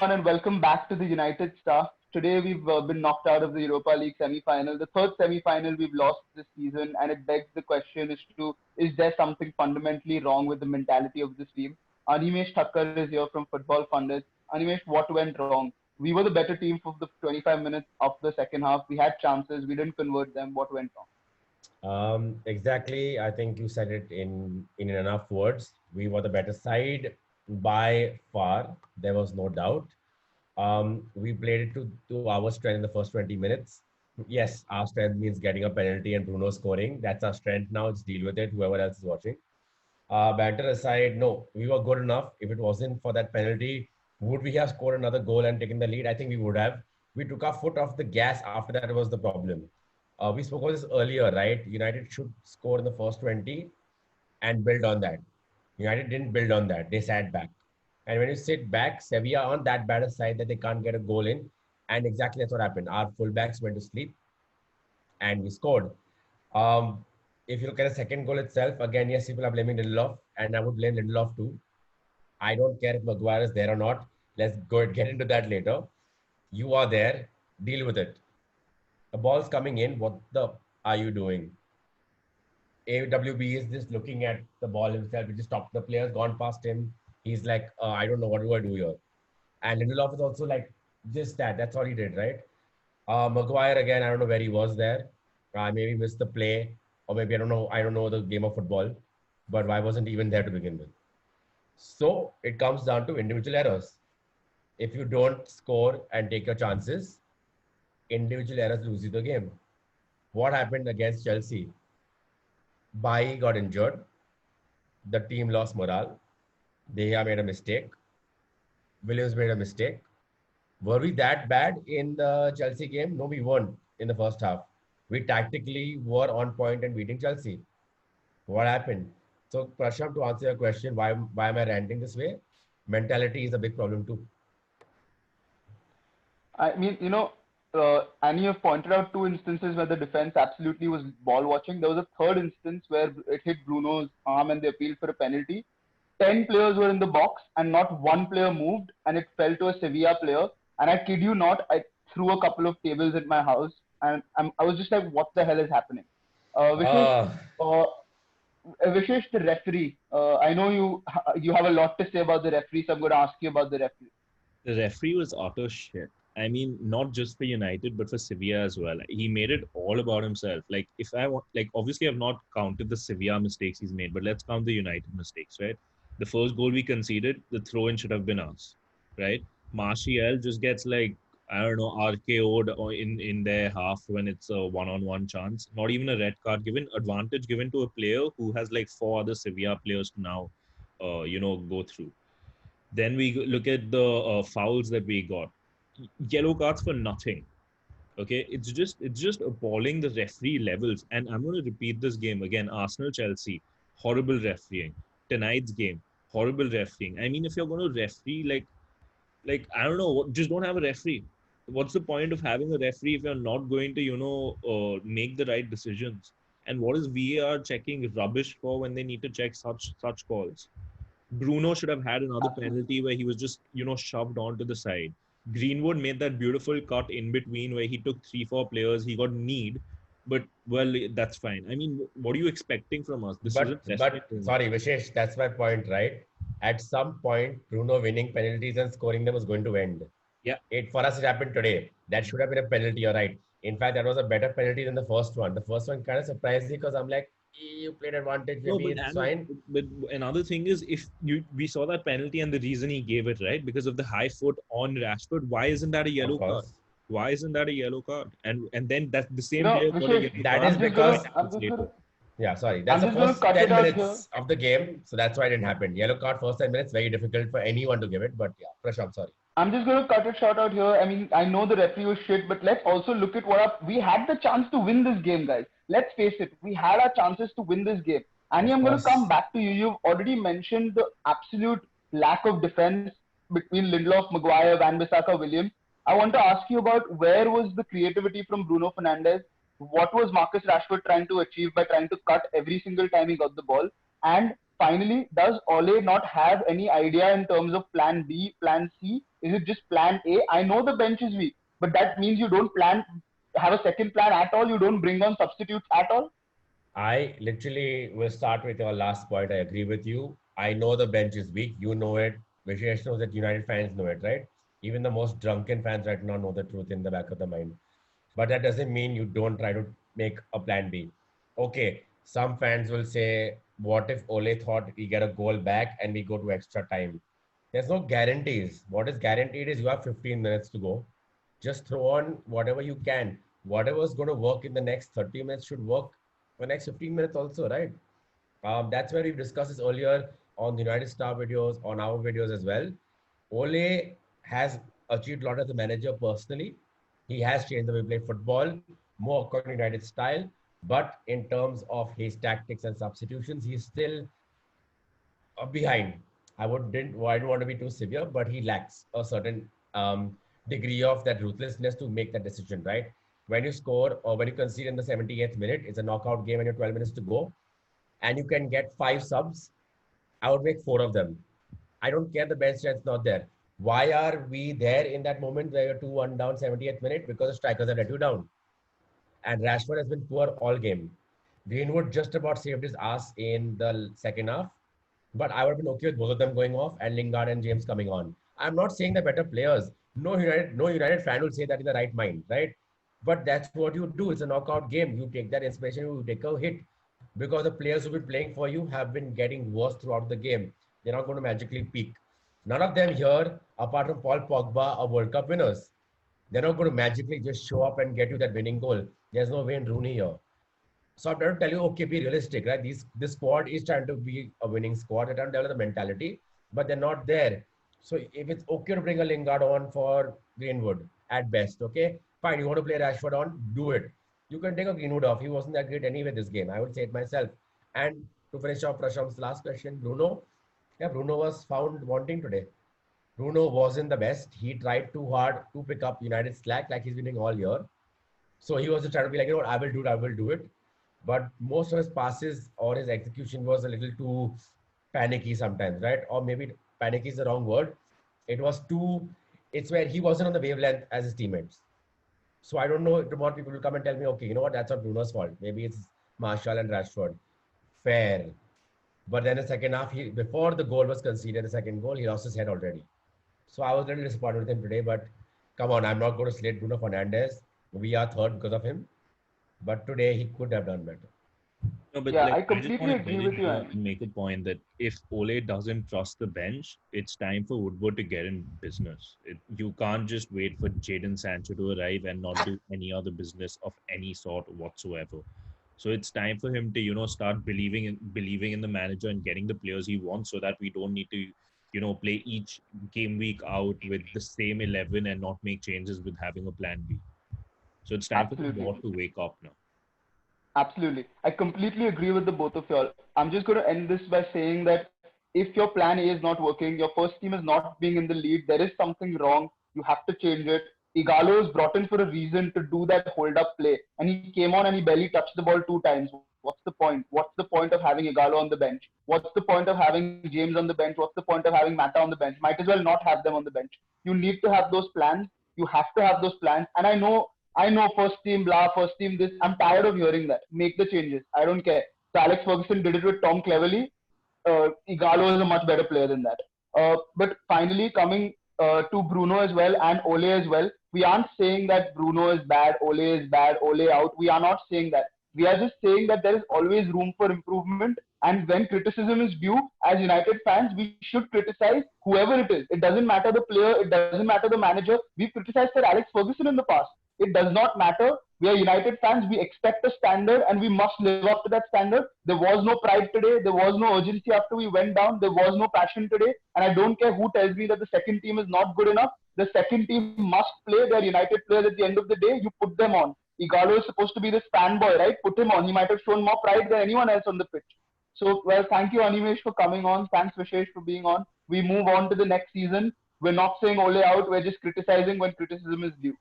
Everyone, and welcome back to the United Star. Today we've been knocked out of the Europa League semi-final, the third semi-final we've lost this season, and it begs the question: is there something fundamentally wrong with the mentality of this team? Animesh Thakkar is here from Football Fundits. Animesh, what went wrong? We were the better team for the 25 minutes of the second half. We had chances, we didn't convert them. What went wrong? Exactly. I think you said it in enough words. We were the better side by far. There was no doubt. We played it to our strength in the first 20 minutes. Yes, our strength means getting a penalty and Bruno scoring. That's our strength now. Let's deal with it. Whoever else is watching. Banter aside, no, we were good enough. If it wasn't for that penalty, would we have scored another goal and taken the lead? I think we would have. We took our foot off the gas. After that was the problem. We spoke about this earlier, right? United should score in the first 20 and build on that. United didn't build on that. They sat back. And when you sit back, Sevilla on that better side that they can't get a goal in. And exactly that's what happened. Our fullbacks went to sleep and we scored. Um, if you look at the second goal itself, again, yes, people are blaming Lindelof, and I would blame Lindelof too. I don't care if Maguire is there or not. Let's go and get into that later. You are there, deal with it. The ball's coming in. What the are you doing? AWB is just looking at the ball himself. He just stopped the players, gone past him. He's like, I don't know what do I do here. And Lindelof is also like, just that. That's all he did, right? Maguire again. I don't know where he was there. I maybe missed the play, or maybe I don't know. I don't know the game of football, but why wasn't he even there to begin with? So it comes down to individual errors. If you don't score and take your chances, individual errors lose you the game. What happened against Chelsea? Bailly got injured. The team lost morale. De Gea made a mistake. Williams made a mistake. Were we that bad in the Chelsea game? No, we weren't in the first half. We tactically were on point and beating Chelsea. What happened? So, Prashant, to answer your question, why am I ranting this way? Mentality is a big problem too. I mean, Annie have pointed out two instances where the defense absolutely was ball watching. There was a third instance where it hit Bruno's arm and they appealed for a penalty. 10 players were in the box and not one player moved, and it fell to a Sevilla player. And I kid you not, I threw a couple of tables at my house, and I was just like, what the hell is happening? Vishesh, Uh, uh, Vishesh, the referee. I know you have a lot to say about the referee, so I'm going to ask you about the referee. The referee was utter shit. I mean, not just for United, but for Sevilla as well. He made it all about himself. Like, if I want, like, obviously, I've not counted the Sevilla mistakes he's made, but let's count the United mistakes, right? The first goal we conceded, the throw in should have been us, right? Martial just gets like, I don't know, RKO'd in their half when it's a one-on-one chance. Not even a red card given, advantage given to a player who has like four other Sevilla players to now, go through. Then we look at the fouls that we got. Yellow cards for nothing. Okay, it's just appalling the referee levels. And I'm going to repeat this game again. Arsenal Chelsea, horrible refereeing. Tonight's game, horrible refereeing. I mean, if you're going to referee like I don't know, just don't have a referee. What's the point of having a referee if you're not going to make the right decisions? And what is VAR checking rubbish for when they need to check such calls? Bruno should have had another penalty where he was just, shoved onto the side. Greenwood made that beautiful cut in between where he took 3-4 players. He got kneed, but well, that's fine. I mean, what are you expecting from us? This isn't but wrestling. sorry, Vishesh, that's my point, right? At some point, Bruno winning penalties and scoring them was going to end. Yeah. It for us it happened today. That should have been a penalty, you're right. In fact, that was a better penalty than the first one. The first one kind of surprised me because I'm like, you played advantage, No, maybe it's fine. but another thing is if we saw that penalty and the reason he gave it, right, because of the high foot on Rashford, why isn't that a yellow card? Why isn't that a yellow card? And then that the same player got a Vishesh, yellow That card is because later. yeah, sorry. That's the first 10 minutes of the game. So that's why it didn't happen. Yellow card first 10 minutes, very difficult for anyone to give it. But yeah, Prashant, sorry. I'm just going to cut it short out here. I mean, I know the referee was shit, but let's also look at we had the chance to win this game, guys. Let's face it, we had our chances to win this game. Annie, I'm going to come back to you. You've already mentioned the absolute lack of defense between Lindelof, Maguire, Van Bissaka, Williams. I want to ask you about where was the creativity from Bruno Fernandes? What was Marcus Rashford trying to achieve by trying to cut every single time he got the ball? And finally, does Ole not have any idea in terms of plan B, plan C? Is it just plan A? I know the bench is weak, but that means you don't have a second plan at all. You don't bring on substitutes at all. I literally will start with your last point. I agree with you. I know the bench is weak. You know it. Vishesh knows that United fans know it, right? Even the most drunken fans right now know the truth in the back of the mind. But that doesn't mean you don't try to make a plan B. Okay, some fans will say, what if Ole thought we get a goal back and we go to extra time? There's no guarantees. What is guaranteed is you have 15 minutes to go. Just throw on whatever you can. Whatever's going to work in the next 30 minutes should work for the next 15 minutes also, right? That's where we've discussed this earlier on the United Star videos, on our videos as well. Ole has achieved a lot as a manager personally. He has changed the way we play football, more according to United style. But in terms of his tactics and substitutions, he's still behind. I don't want to be too severe, but he lacks a certain degree of that ruthlessness to make that decision, right? When you score or when you concede in the 78th minute, it's a knockout game and you have 12 minutes to go, and you can get 5 subs, I would make 4 of them. I don't care the bench strength's not there. Why are we there in that moment where you're 2-1 down 70th minute? Because the strikers have let you down. And Rashford has been poor all game. Greenwood just about saved his ass in the second half. But I would have been okay with both of them going off and Lingard and James coming on. I'm not saying they're better players. No United fan will say that in the right mind, right? But that's what you do. It's a knockout game. You take that inspiration, you take a hit. Because the players who've been playing for you have been getting worse throughout the game. They're not going to magically peak. None of them here, apart from Paul Pogba, are World Cup winners. They're not going to magically just show up and get you that winning goal. There's no Wayne Rooney here. So I'm trying to tell you, okay, be realistic, right? This squad is trying to be a winning squad. They're trying to develop the mentality, but they're not there. So if it's okay to bring a Lingard on for Greenwood at best, okay, fine. You want to play Rashford on, do it. You can take a Greenwood off. He wasn't that great anyway this game. I would say it myself. And to finish off Prasham's last question, Bruno. Yeah, Bruno was found wanting today. Bruno wasn't the best. He tried too hard to pick up United slack like he's been doing all year. So he was just trying to be like, you know what, I will do it. But most of his passes or his execution was a little too panicky sometimes, right? Or maybe panicky is the wrong word. It's where he wasn't on the wavelength as his teammates. So I don't know, tomorrow people will come and tell me, okay, you know what, that's not Bruno's fault. Maybe it's Martial and Rashford. Fair. But then the second half, before the goal was conceded, the second goal, he lost his head already. So I was a little disappointed with him today, but come on, I'm not going to slate Bruno Fernandes. We are third because of him. But today he could have done better. No, but Yeah, like I I just completely want to agree with you. make a point that if Ole doesn't trust the bench, it's time for Woodward to get in business. You can't just wait for Jadon Sancho to arrive and not do any other business of any sort whatsoever. So it's time for him to, start believing in the manager and getting the players he wants, so that we don't need to, play each game week out with the same 11 and not make changes with having a plan B. So it's time for the Absolutely. board to wake up now. Absolutely. I completely agree with the both of y'all. I'm just going to end this by saying that if your plan A is not working, your first team is not being in the lead, there is something wrong. You have to change it. Igalo is brought in for a reason to do that hold up play. And he came on and he barely touched the ball 2 times. What's the point? What's the point of having Igalo on the bench? What's the point of having James on the bench? What's the point of having Mata on the bench? Might as well not have them on the bench. You need to have those plans. You have to have those plans. And I know first team blah, first team this. I'm tired of hearing that. Make the changes. I don't care. So Alex Ferguson did it with Tom Cleverley. Igalo is a much better player than that. But finally, coming to Bruno as well and Ole as well, we aren't saying that Bruno is bad, Ole out. We are not saying that. We are just saying that there is always room for improvement. And when criticism is due, as United fans, we should criticize whoever it is. It doesn't matter the player, it doesn't matter the manager. We've criticized Sir Alex Ferguson in the past. It does not matter. We are United fans. We expect a standard and we must live up to that standard. There was no pride today. There was no urgency after we went down. There was no passion today. And I don't care who tells me that the second team is not good enough. The second team must play. They're United players at the end of the day. You put them on. Igalo is supposed to be this fanboy, right? Put him on. He might have shown more pride than anyone else on the pitch. So, well, thank you, Animesh, for coming on. Thanks, Vishesh, for being on. We move on to the next season. We're not saying Ole out. We're just criticizing when criticism is due.